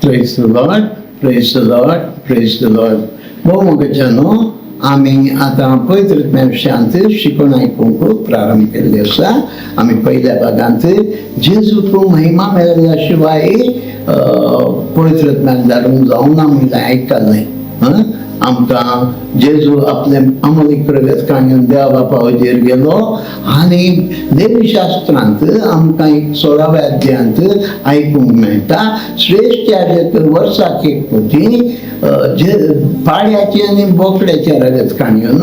Praise the Lord, praise the Lord, praise the Lord. मोगजानो आम्ही आता पवित्र विषयांत शिकून ऐकूंक प्रारंभ केले आसा. आम्ही पहिल्या भागांत जेजूक महिमा मेळल्या शिवाय पवित्र धाडूंक जावना म्हणलें आयकलें. आमकां जेजू आपले अमली प्रगत काणयेन देवा बापा वजेर गेलो आनी देवशास्त्रांत आमकां एक 16व्या अध्यायांत आयकूंक मेळटा. श्रेष्ठ याजक वर्साक एक फावटी पाड्याची आनी बोकड्याच्या रगत काणयेन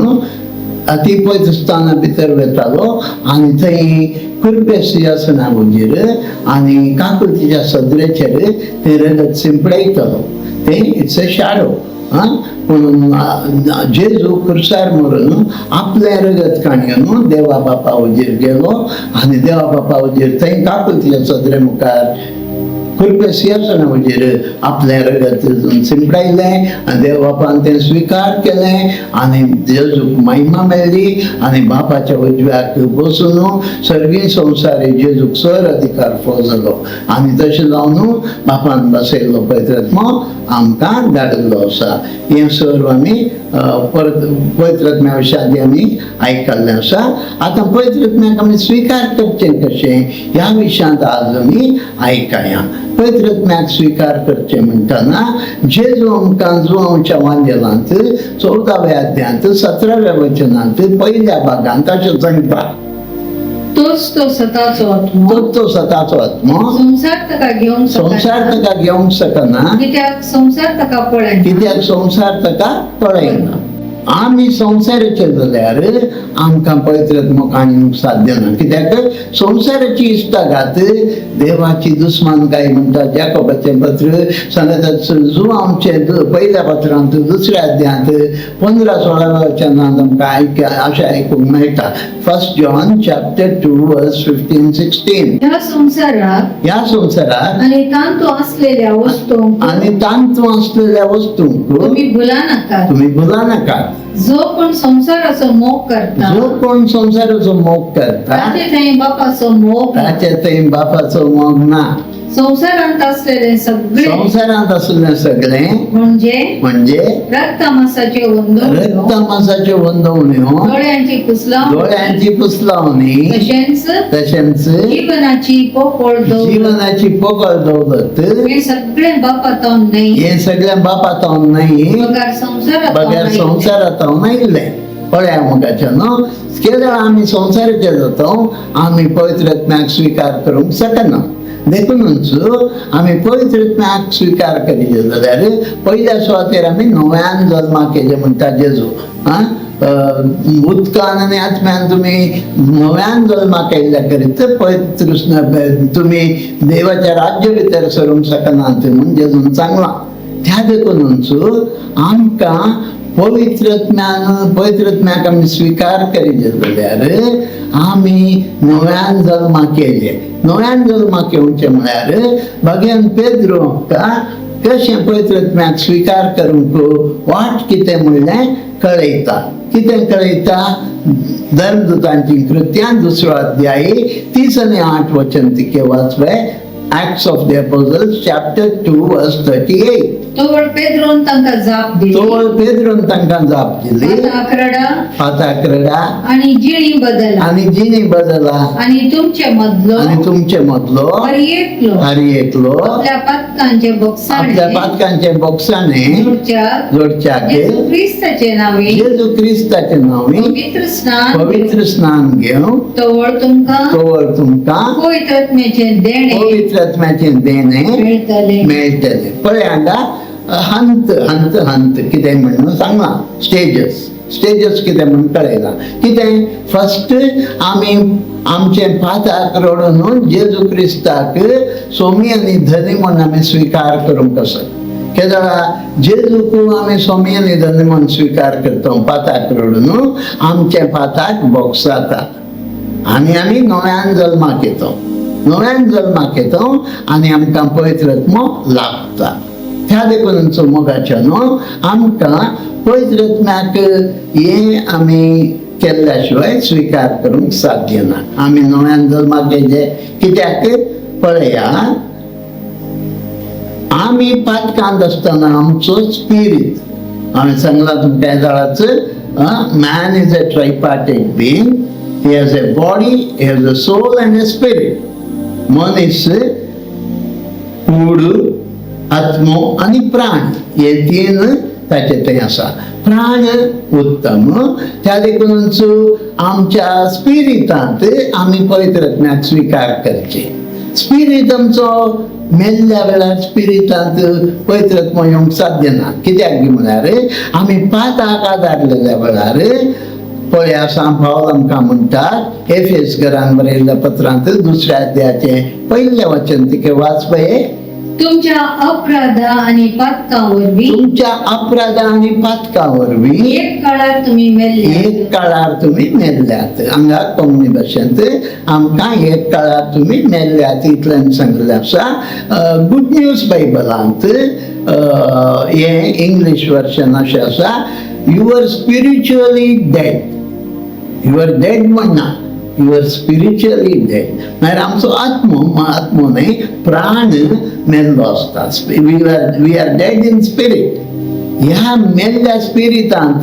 ती पवित्र स्थाना भितर वतालो आनी थंय कृपे सिंहासना वजेर आनी काकुळतीच्या सदरेचेर ते रगत शिंपडयतालो. ते इट्स अ शॅडो. म्हणून जेजू खुर्सार मरून आपले रगत काणयेन देवा बापा वजेर गेलो आनी देवा बापा वजेर थंय काकुळतीच्या सदरे मुखार कृपे सिंहासना वजेर आपले रगत शिंपडायलें आनी देव बापान तें स्विकार केलें आनी जेजूक महिमा मेळ्ळी आनी बापाच्या उजव्याक बसून सर्वी संवसारी जेजूक सर अधिकार फावो जालो आनी तशें जावन बापान बसयल्लो पवित्रात्मो आमकां धाडिल्लो आसा. हें सर्व आमी परत पवित्रात्म्या विशयां आमी आयकल्लें आसा. आतां पवित्रात्म्याक आमी स्विकार करचें कशें ह्या विशयांत आज आमी आयकया. पवित्रात्म्याक स्विकार करचें म्हणटना जेजू आमकां जुआंवच्या वांजेलांत 14व्या अध्यायांत 17व्या वचनांत पहिल्या भागांत अशें सांगता. तोच तो स्वताचो आत्मो तो स्वताचो आत्मो संसार ताका घेवंक शकना कित्याक संसार ताका पळयना. कित्याक संसार ताका पळयना. आमी संसाराचे जाल्यार आमकां पवित्रात्मो काणयूंक साध्य ना. कित्याक संसाराची इश्टाघात देवाची दुस्मानकाय म्हणटा. जाकोबाचें पत्र सांगता जुआंवचे पहिल्या पत्रांत 2ऱ्या अध्यायांत 15-16 वचनांत आमकां अशें आयकूंक मेळटा. 1 John chapter 2 verse 15-16. ह्या संसाराक आनी तांतू असलेल्या वस्तूंक तुम्ही भुला नाकात. जो कोण संसाराचो मोग करता ताचे थंय बापाचो मोग ना. संसारांत असलेले सगळे म्हणजे रक्त मांसाचे वंदवण्यो दोळ्यांची पुसलावणी तशेंच जीवनाची पोकळ दौलत हे सगळे बापातावन नाही बगर संसारातावन आयिल्लें. पळया मुखाच्या न्हू केन्ना आमी संसाराचे जाता आमी पवित्रात्म्याक स्विकार करूंक शकना. देखूनच आमी पवित्रात्म्याक स्विकार करीत जाल्यार पयल्या सुवातेर आमी नव्यान जल्माक येयले म्हणटा जेजू. उदकान आनी आत्म्यान तुमी नव्यान जल्माक येयल्या करीत पवित्र तुमी देवाच्या राज्य भितर सरूंक शकनात म्हूण जेजून सांगलां. त्या देखूनच आमकां पवित्रात्म्याक आमी स्विकार करीत जाल्यार आमी नव्यान जल्माक येयले. नव्यान जल्माक येवचें म्हळ्यार भगवान पेद्रो कशें पवित्रात्म्याक स्विकार करूंक वाट कितें म्हणलें कळयता. कितें कळयता? धर्मदूतांची कृत्यां 2रो अध्याय 30 आनी 8 वचन तिके वाचले. Acts of the Apostles chapter 2 verse 38. तोवर पेद्रोन तांकां जाप दिली. पाताक्रडा आनी जिणी बदला आनी तुमचे मदलो हरी एकलो आपल्या पातकांचे बोक्साने जोडच्याक जेजू क्रिस्ताचे नावी पवित्र स्नान घेवन तोवर तुमकां पवित्रात्म्याचे देणे मेळटले. पळय हंत कितें म्हणून सांगलां. स्टेजस कितें म्हणून कळयलां. कितें फस्ट आमी आमचे पाताक रडून जेजू क्रिस्ताक सोमी आनी धनी म्हणून आमी स्विकार करूंक आसा. केदळा जेजूक आमी सोमी आनी धनी म्हणून स्विकार करता पाताक रडून आमचे पाताक बोगसाता आनी आमी नव्यान जल्माक येता आनी आमकां पवित्रात्मो लाभता. त्या देखून मोगाच्या न्हू आमकां पवित्रात्म्याक हे आमी केल्ल्या शिवाय स्विकार करूंक साध्य ना. आमी नव्यान जल्माक येयले कित्याक? पळया आम्ही पातकांत असताना आमचो स्पिरीट, आम्ही सांगला तुमच्या जाळाचं man is a tripartite being, he has a body, he has a soul and a spirit. मनीस, कूड, आत्मो आणि प्राण हे तीन ताचे थंय आसा. प्राण उत्तम, त्या देखूनच आमच्या स्पिरिटांत आमी पवित्र आत्म्याक स्वीकार करचे. स्पिरीट आमचो मेल्ल्या वेळार स्पिरिटांत पवित्र आत्मो येवंक साध्य ना. कित्याक म्हळ्यार आमी पाताक आदारलेल्या वेळार पळया सांत पावल आमकां म्हणटात एफेसकारांक बरयल्ल्या पत्रांत 2ऱ्या अध्यायाचे 1 वचन तिके वाच पळय. तुमच्या अपराधा आणि पातकावरवी तुमच्या अपराधा आणि पातकावरवी एक काळार तुम्ही मेल्ले, एक काळार तुम्ही मेल्ल्यात. हांगा कोंकणी भाशेंत आमकां एक काळार तुम्ही मेल्ल्यात इतल्यान सांगलें आसा. गुड न्यूज बायबलांत हे इंग्लीश वर्शन अशें आसा, you are spiritually dead. You are dead म्हणना, यू आर स्पिरिच्युअली डेड. म्हळ्यार आमचो आत्मो न्हय, प्राण मेल्लो आसता. We are dead in spirit. ह्या मेल्ल्या स्पिरिटांत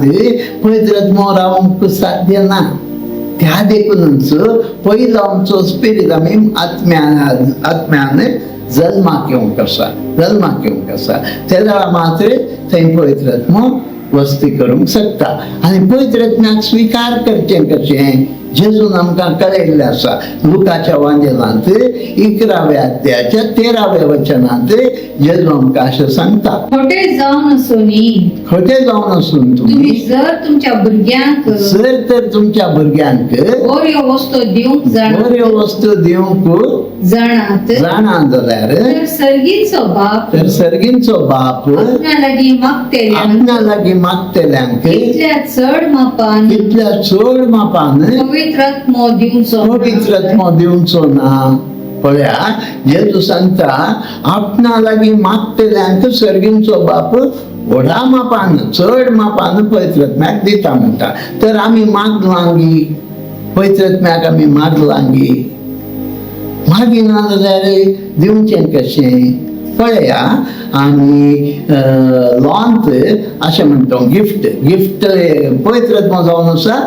पवित्र आत्मो रावंक साध्य ना. त्या देखूनच पयलो आमचो स्पिरीट आमी आत्म्यान जल्माक येवंक आसा. तेन्ना मात्र थंय पवित्र आत्मो वस्ती करूंक शकता. आनी पवित्र आत्म्याक स्वीकार करचें कशें जेजून आमकां कळयल्लें आसा. लुकाच्या वांजेलांत 11व्या अध्यायाच्या 13व्या वचनांत जेजू आमकां अशें सांगता, खोटे जावन नसोनी खोटें जावन आसून तुम्ही तुम्ही जर तुमच्या भुरग्यांक जर तर तुमच्या भुरग्यांक बऱ्यो वस्तू दिवंक बऱ्यो वस्तू दिवंक जाणात जाणा जाल्यार तर सर्गीचो बाप तर सर्गींचो बाप आपल्या लागीं मागतेल्यांक आपणा लागीं मागतेल्यांक इतल्या चड मापान इतल्या चड मापान पवित्र आत्मो दिवचो पवित्र आत्मो दिवचो ना. पळया जेजू सांगता आपणा लागीं मागतेल्यांक सर्गींचो बाप व्हडा मापान चड मापान पवित्र आत्म्याक दिता म्हणटा. तर आमी मागलांगी पवित्र आत्म्याक आमी मागलांगी, मागिना जाल्यार दिवचें कशें. पळया आमी लॉन्थ अशें म्हणटा गिफ्ट पवित्र आत्मो जावन आसा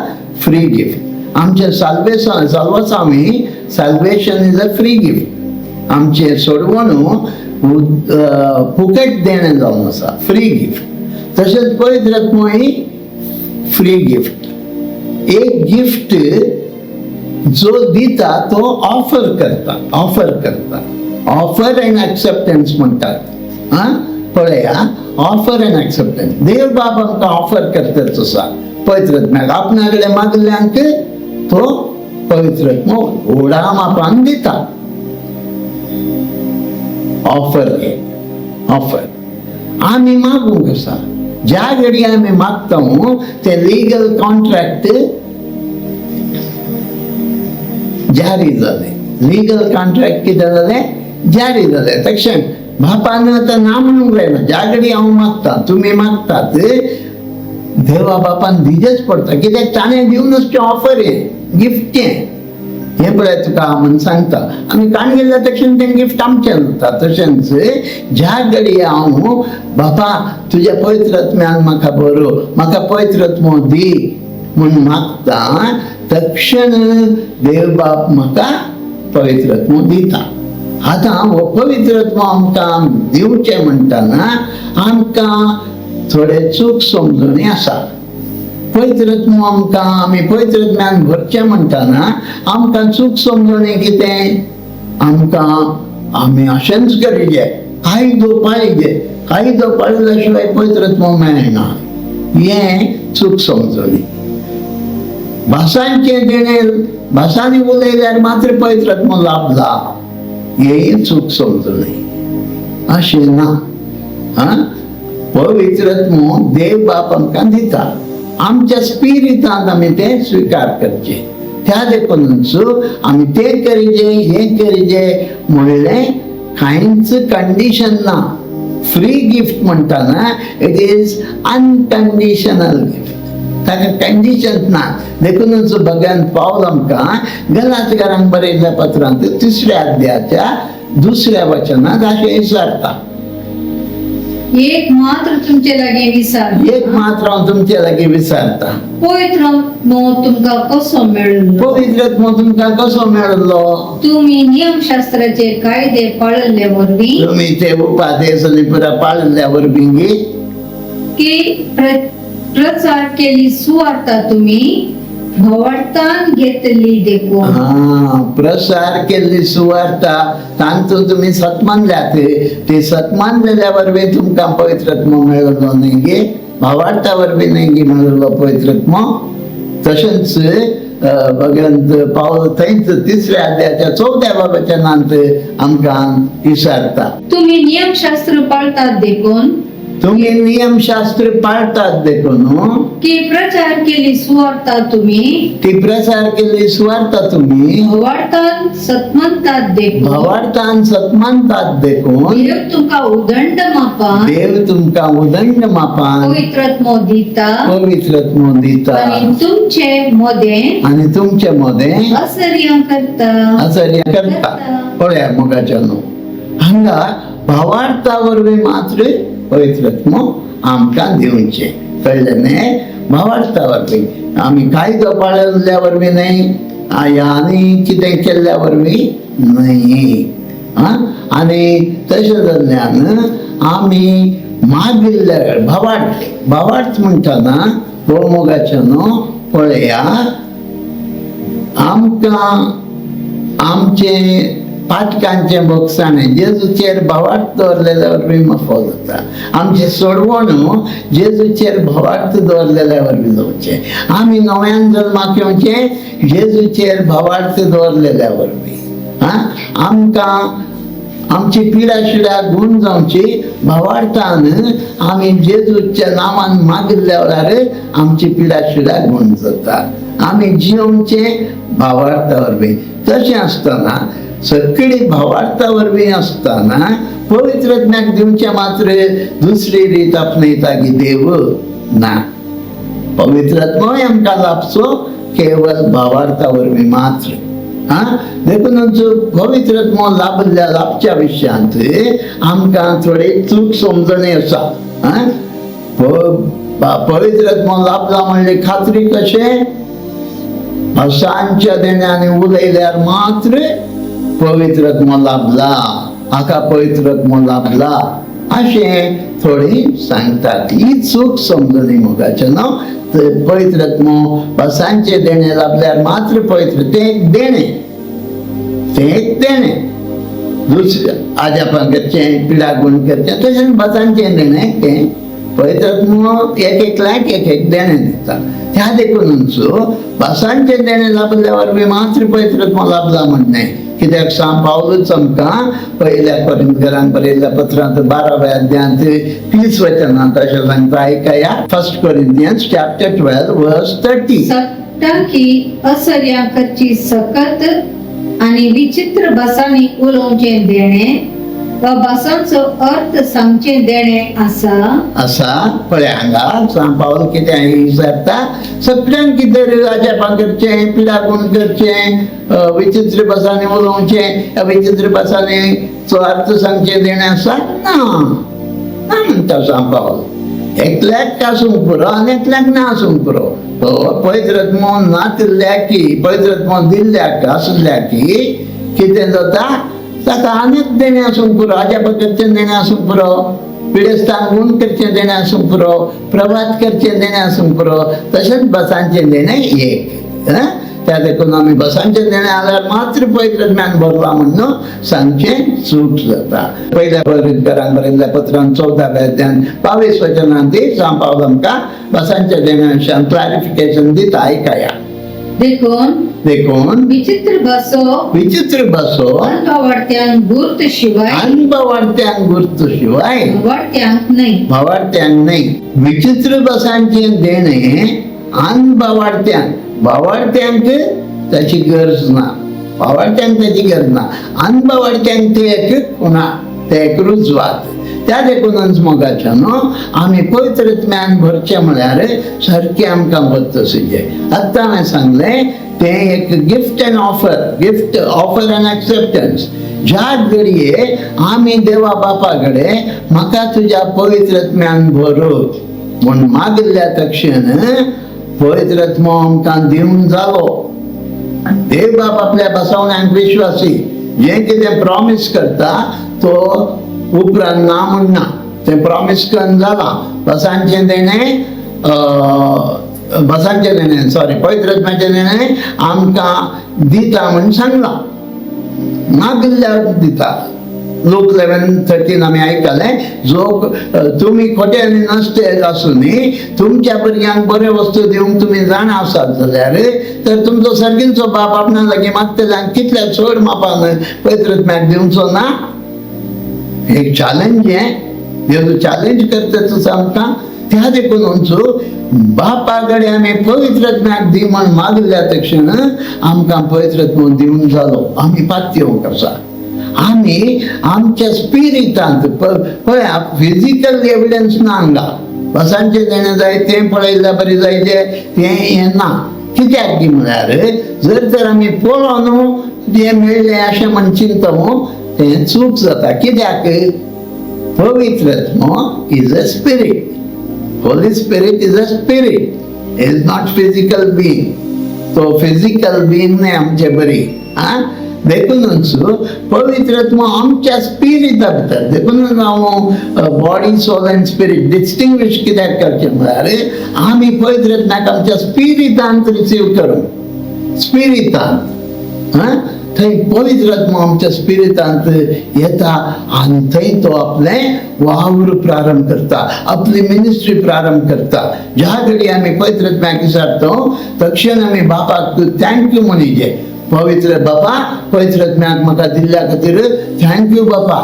फ्री गिफ्ट. आमचे salvation is a free gift. आमचे सोडवण फुकट देणें जावन आसा, फ्री गिफ्ट. तशेंच पवित्र आत्मो ही फ्री गिफ्ट. एक गिफ्ट जो दिता तो ऑफर करता ऑफर अँड एक्सेप्टन्स म्हणटात. पळया ऑफर अँड एक्सेप्टन्स. देव बाब आमकां ऑफर करताच आसा पवित्र आत्म्याक. आपणा कडेन मागल्यांक तो पवित्र आत्मो व्हडा मापान दिता. ऑफर आमी मागूंक आसा. ज्या घडी आमी मागता ते लीगल कॉन्ट्रॅक्ट जारी जाले. लीगल कॉन्ट्रॅक्ट कितें जालें जारी जालें. तशें बापान आतां ना म्हणूंक जायना. ज्या घडी हांव मागता तुमी मागतात देवा बापान दिजेच पडटा. कित्याक ताणें दिवनच तें ऑफर गिफ्टें हे पळय तुका म्हणून सांगता. आमी काण गेल्या तशें तें गिफ्ट आमचें जाता. तशेंच ज्या घडी हांव बापा तुज्या पवित्र आत्म्यान म्हाका बरो म्हाका पवित्र आत्मो दी म्हणून मागता तक्षण देव बाप म्हाका पवित्र आत्मो दिता. आतां हो पवित्र आत्मो आमकां दिवचें म्हणटाना आमकां थोडे चूक समजणी आसा. पवित्र आत्मो आमकां आमी पवित्र आत्म्यान भरचें म्हणटाना आमकां चूक समजणी कितें. आमकां आमी अशेंच करिजे, कायदो पाळिजे, कायदो पाळिल्ल्या शिवाय पवित्र आत्मो मेळना, हें चूक समजणी. भासांचे देणें भासांनी उलयल्यार मात्र पवित्र आत्मो लाभला, हेय चूक समजणी. अशें ना. पवित्र आत्मो देव बाप आमकां दिता. आमच्या स्पिरिटांत आमी तें स्वीकार करचे. त्या देखूनच आमी तें करिजे हें करिजे म्हणलें कांयच कंडिशन ना. फ्री गिफ्ट म्हणटाना इट इज अनकंडिशनल गिफ्ट. ताका कंडिशन ना. देखूनच भगवान पावल आमकां गलातिकारांक बरयल्ल्या पत्रांत 3ऱ्या अध्यायाच्या 2ऱ्या वचनांत अशें विचारता. एक मात्र तुमचे लागी विचार एक मात्र हांव तुमचे लागीं विचारता, पवित्र आत्मो तुमका कसो मेळलो? पवित्र आत्मो तुमकां कसो मेळ्ळो? तुम्ही नियमशास्त्राचे कायदे पाळले वरवीं तुम्ही ते उपादेश आनी पुरा पाळल्या वरवीं की प्रचार केली सुवार्ता तुम्ही भवार्थान घेतली देखून प्रसार केल्ली सुवार्ता तांचो तुम्ही सत्मान जात, ते सत्मान जाल्या वरवीं तुमकां पवित्र आत्मो मेळ्ळो न्ही गे, भावार्था वरवीं न्ही गे मेळ्ळो पवित्र आत्मो. तशेंच भगवंत पावल थंयच 3ऱ्या अध्यायाच्या 4व्या वचनांत आमकां विचारता, तुम्ही नियमशास्त्र पाळतात देखून तुम्ही नियमशास्त्र पाळतात देखून की प्रचार केली सुवार्ता तुम्ही ती प्रसार केली सुवार्ता तुम्ही भवार्थान सत्मंतात देखून भावार्थान सत्मानतात देखून देव तुमका उदंड मापान देव तुमकां उदंड मापान पवित्र आत्मो दिता पवित्र आत्मो दिता आणि तुमचे मध्ये आणि तुमचे मध्ये असर्य करता आचर्य करता. पळया मोगाच्या न्हू हांगा भावार्था वरवीं मात्र पवित्र आत्मो आमकां दिवचे, कळ्ळें न्ही? भावार्था वरवीं आमी कायदो पाळल्या वरवीं न्ही, आनी कितें केल्ल्या वरवीं न्ही. आनी तशें जाल्ल्यान आमी मागिल्ल्या भावार्थ म्हणटाना मोगाच्या न्हू पळया आमकां आमचे पाटकांचे बोगसाणें जेजूचेर भावार्थ दवरलेल्या वरवीं मोफो जाता. आमचे सोडवण जेजूचेर भावार्थ दवरलेल्या वरवीं जावचें. आमी नव्यान जल्माक येवचें जेजूचेर भावार्थ दवरलेल्या वरवीं. आमकां आमची पिडा शिडा गुण जावची भावार्थान आमी जेजूच्या नांवान मागिल्ल्या वेळार आमची पिडा शिडा गुण जाता. आमी जिवचे भावार्था वरवीं. तशें आसतना सगळी भावार्था वरवीं आसतना पवित्र आत्म्याक दिवचे मात्र दुसरी रीत आपणयता की देव ना. पवित्र आत्मोय आमकां लाभचो केवळ भावार्था वरवीं मात्र. देखूनच पवित्र आत्मो लाभच्या विशयांत आमकां थोडी चूक समजणी आसा. पवित्र आत्मो लाभला म्हणले खात्री कशें? भासांच्या देण्याने उलयल्यार मात्र पवित्र आत्मो लाभला, हाका पवित्र आत्मो लाभला अशें थोडी सांगतात. ही चूक समजणी मोगाचें न्हू. पवित्र आत्मो भासांचे देणे लाभल्यार मात्र पवित्र ते एक देणे दुसरे आजापान करचें पिडा गुण करचें तशेंच भासांचें देणे तें पवित्र आत्मो एकल्याक एक देणे दिता. त्या देखूनच भासांचे देणे लाभल्या वरवीं मात्र पवित्र आत्मो लाभला म्हणणे. कित्याक सांत पावलूच आमकां पहिल्या कोरिंथीयांक बरयल्ल्या पत्रांत 12व्या अध्यायांत 30 वचनांत अशें सांगता. आयकया 1 Corinthians chapter 12 verse 30. सट्टांकी असर्या करची सकत आणि विचित्र भासांनी उलोवचे देणे वा भासांचो अर्थ सांगचे देणे आसा पळय हांगा सांत पावल कितें विचारता? सगळ्यांक कितें आजापान करचें पिडा गुण करचें विचित्र भासांनी उलोवचें विचित्र भासांनीचो अर्थ सांगचे देणे आसा? ना म्हणटा सांत पावल. एकल्याक आसूंक पुरो आनी एकल्याक ना आसूंक पुरो. पवित्र आत्मो नातिल्ल्याकी पवित्र आत्मो दिल्ल्याक आसल्याक कितें जाता? ताका आनीक देणे आसूंक पुरो. आजापा करचें देणे आसूंक पुरो, पिडेस्तान गुण करचें देणे आसूंक पुरो, प्रभात करचें देणे आसूंक पुरो. तशेंच बसांचें देणे एक. त्या देखून आमी बसांचें देणे आल्यार मात्र पवित्र आत्म्यान भरला म्हणून सांगचें चूक जाता. पहिल्या कोरिंथीयांक बरयल्ल्या पत्रांत 14व्या अध्यायान 22 वचनांत सांत पावल आमकां बसांच्या देण्या विशयान क्लॅरिफिकेशन दिता. आयकया. देखून विचित्र भासो अनुभवार्थ्यांक गुर्त शिवाय भावार्थ्यांक नाही. विचित्र भासांचे देणे अनुभवार्थ्यांक भावार्थ्यांक ताची गरज ना. भावार्थ्यांक ताची गरज ना. अनुभवार्थ्यांक ते एक खुणा ते एक रुजवात. त्या देखूनच मोगाच्या न्हू आमी पवित्र आत्म्यान भरचें म्हळ्यार सारकें आमकां बद्द सुजें. आतां हांवें सांगलें तें एक gift and offer and acceptance. ज्या घडये आम्ही देवा बापाकडे म्हाका तुझ्या पवित्रत्म्यान भर म्हण मागल्या तक्षण पवित्रत्म आमकां दिवन जालो. देव बाप आपल्या बसवण्यांक विश्वासी, जे कितें प्रॉमिस करता तो उपरांत ना म्हणना, ते प्रॉमिस करून जाला. बसांचें देणे सॉरी पवित्रत्म्याचें देणे आमकां दिता म्हण सांगला, मागिल्ल्यार दिता. लूक 11:13 आमी आयकलें, जो तुमी खोटे आनी नसते आसुनी तुमच्या भुरग्यांक बरे वस्तू दिवंक तुमी जाण आसात जाल्यार तर तुमचो सर्गीचो बाप आपणा लागीं मागतल्यान कितल्या चड मापान पवित्रत्म्याक दिवचो ना. एक चॅलेंज देव चॅलेंज करता आमकां. त्या देखून बापा कडेन आमी पवित्रत्म्याक दी म्हण मागल्या तक्षण आमकां पवित्रत्म दिवन जालो. आमी पातयेवंक आसा. आमी आमच्या स्पिरिटांत पळया, फिजिकल एविडन्स ना हांगा. बसांचें देणें जाय तें पळयल्यार बरें जायचें तें हें ना. कित्याक की म्हळ्यार जर तर आमी पळोवन जें मेळ्ळें अशें म्हण चिंतूं तें चूक जाता. कित्याक पवित्रत्म is a spirit. Holy spirit is a spirit, is not physical being. तो फिजिकल बीइंग न्ही आमचे बरी. देखूनच पवित्रत्म आमच्या स्पिरिटा भितर, देखून हांव body soul and spirit distinguish कित्याक करचें म्हळ्यार आमी पवित्रत्म्याक आमच्या स्पिरिटांत रिसीव करूं. स्पिरिटांत थंय पवित्रत्म आमच्या स्पिरिटांत येता आनी थंय तो आपलें वावर प्रारंभ करता, आपली मिनिस्ट्री प्रारंभ करता. ज्या घडी आमी पवित्रत्म्याक विचारतो तक्षण आमी बापाक थँक्यू म्हणीजे, पवित्र बापा पवित्रत्म्याक म्हाका दिल्ल्या खातीर थँक्यू बापा.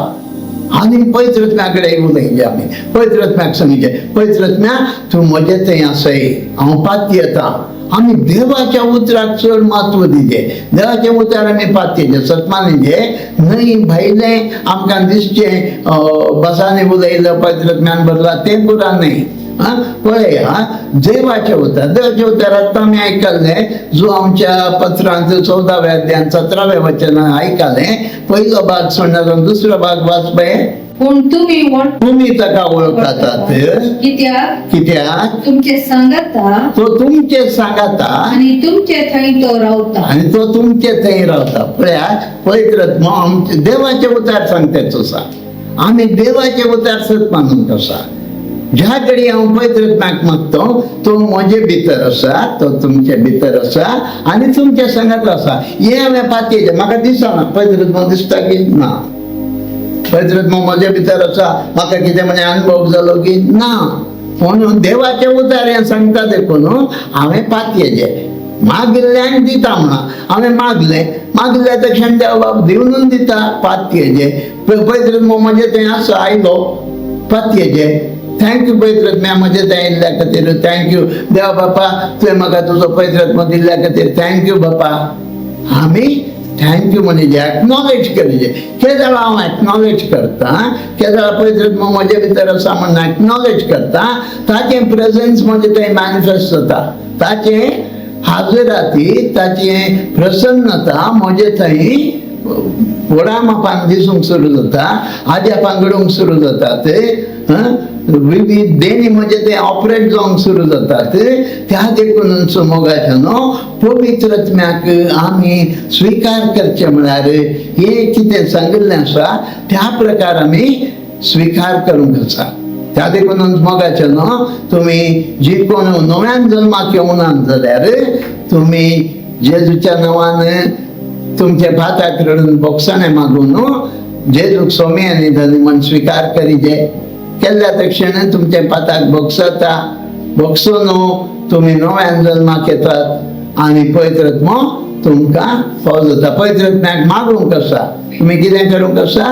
आनी पवित्रत्म्या कडेन उलयचे आमी, पवित्रत्म्याक सांगचे, पवित्रत्म्या तूं म्हजे थंय आसय, हांव पातयेता. आमी देवाच्या उतराक चड म्हत्व दिचे. देवाचे उतर आमी पातयेचे, सतमानीचे न्हय भायलें आमकां दिसचें बसांनी उलयलो पवित्रत्म्यान भरला तें पुरा न्हय. पळया, देवाचे उतरांत आमी आयकल्लें जो आमच्या पत्रांत 14व्या अध्यायान 17वें वचन आयकलें. पयलो भाग सोडून दुसरो भाग वाच पळय. पूण तुम्ही ताका वळखातात कित्याक तुमचे सांगता तो तुमचे सांगता आणि तुमचे थंय तो रावता. पळया, पवित्रत्म आमचे देवाचे उतार सांगताच आसा. आमी देवाचे उतार सत मानून आसा. ज्या घडी हांव पवित्रत्म्याक मागतो तो म्हजे भितर आसा, तो तुमचे भितर आसा आनी तुमचे सांगत आसा. हें हांवें पातयेचें म्हाका दिसना. पवित्रत्म दिसता की ना? पवित्रत्म म्हजे भितर आसा, म्हाका कितें म्हणे अनुभव जालो की ना. म्हणून देवाचे उतार हें सांगता देखून हांवें पातयेचें. मागिल्ल्यांक दिता म्हणा. हांवें मागल्या तक्षण देव बाब दिवनूच दिता पातयेचें. पवित्रत्म म्हजे थंय आसा, आयलो पातयेचें. थँक्यू पवित्रत्म्या म्हजे थंय येयल्ल्या खातीर थँक्यू. देवा बापा तुवें म्हाका तुजो पवित्रत्म दिल्ल्या खातीर थँक्यू बापा. आमी थँक्यू म्हणजे एक्नॉलेज करीचे. केदार हांव एक्नॉलेज करता, केदार पवित्रत्म म्हजे भितर आसा म्हणून एक्नॉलेज करता, ताचें प्रेझन्स म्हजे थंय मॅनिफेस्ट जाता. ताचें हाजराती, ताचें प्रसन्नता म्हजे थंय व्हडा मापान दिसूंक सुरू जाता, आद्यापान घडोवंक सुरू जातात. विविध देणी म्हणजे ते ऑपरेट जावंक सुरू जातात. त्या देखून मोगाच्यान पवित्रत्म्याक आमी स्वीकार करचे म्हळ्यार हे कितें सांगिल्लें आसा त्या प्रकार आमी स्वीकार करूंक आसा. त्या देखून मोगाच्यान तुमी जी कोण नव्यान जल्माक येवनात जाल्यार तुमी जेजूच्या नांवान तुमचे भाताक रडून बोगसाणें मागून जेजूक सोमी आनी धनी म्हण स्वीकार करीचे. केल्ल्या तक्षण तुमचे पाताक बोगसून तुमी नव्यान जल्माक येतात आनी पवित्रत्म तुमकां फावो जाता. पवित्रत्म्याक मागूंक आसा. तुमी कितें करूंक आसा?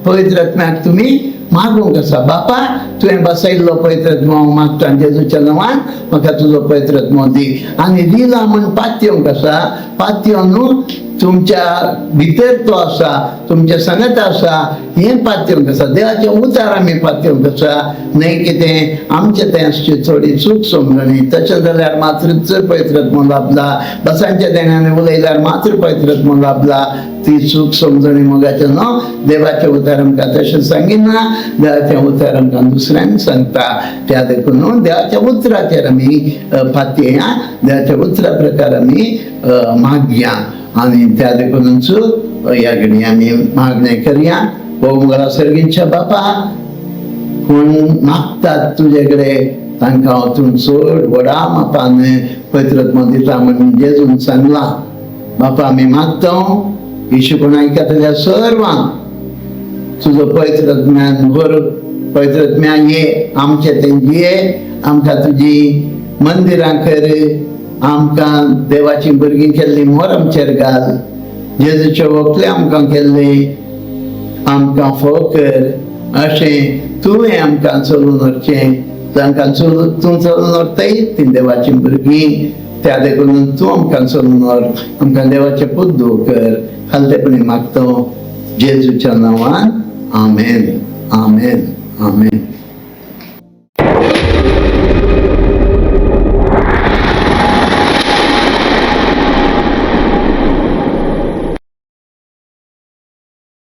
पवित्रत्म्याक तुमी मागूंक आसा. बापा तुवें बसयल्लो पवित्रत्म हांव मागता जेजूच्या नांवान म्हाका तुजो पवित्रत्म दी. आनी दिला म्हण पातयेवंक आसा. पातयेवन तुमच्या भितर तो आसा, तुमच्या संगत आसा हें पातळूंक आसा. देवाचे उतार आमी पातळूंक आसा, न्हय कितें आमचें तें आसची थोडी चूक समजणी. तशें जाल्यार मात्र चड पवित्रात्मो लाभला. बसांच्या देण्याने उलयल्यार मात्र पवित्रात्मो लाभला. ती चूक समजणी मोगाचें न्हू. देवाचें उतार आमकां तशें सांगिना, देवाचें उतार आमकां दुसऱ्यांक सांगता. त्या देखून न्हू देवाच्या उतराचेर आमी फातयया, देवाच्या उतरा प्रकार आमी मागया. आणि त्या देखूनच या घडी आमी मागणे करया. भोवमुगला सर्गीच्या बापा, कोण मागतात तुजे कडेन तांकां वचून चड व्हडा मापान पवित्रात्मो दिता म्हणून जेजून सांगला. बापा आमी मागता येशू कोण आयकतल्या सर्वांक तुजो पवित्रात्म्यान भर, पवित्रात्म्या ये आमचे तें ये, आमकां तुजी मंदिरां कर, आमकां देवाची भुरगीं केल्ली मोर आमचेर घाल, जेजूचे वकले आमकां केल्ले आमकां फोव कर. अशें तुवें आमकां चलून व्हरचें. तांकां तूं चलून व्हरताय ती देवाची भुरगीं. त्या देखून तूं आमकां चलून व्हर, आमकां देवाचे पुद्दू कर. खालतेपणी मागता जेजूच्या नांवान. आमेन, आमेन, आमेन.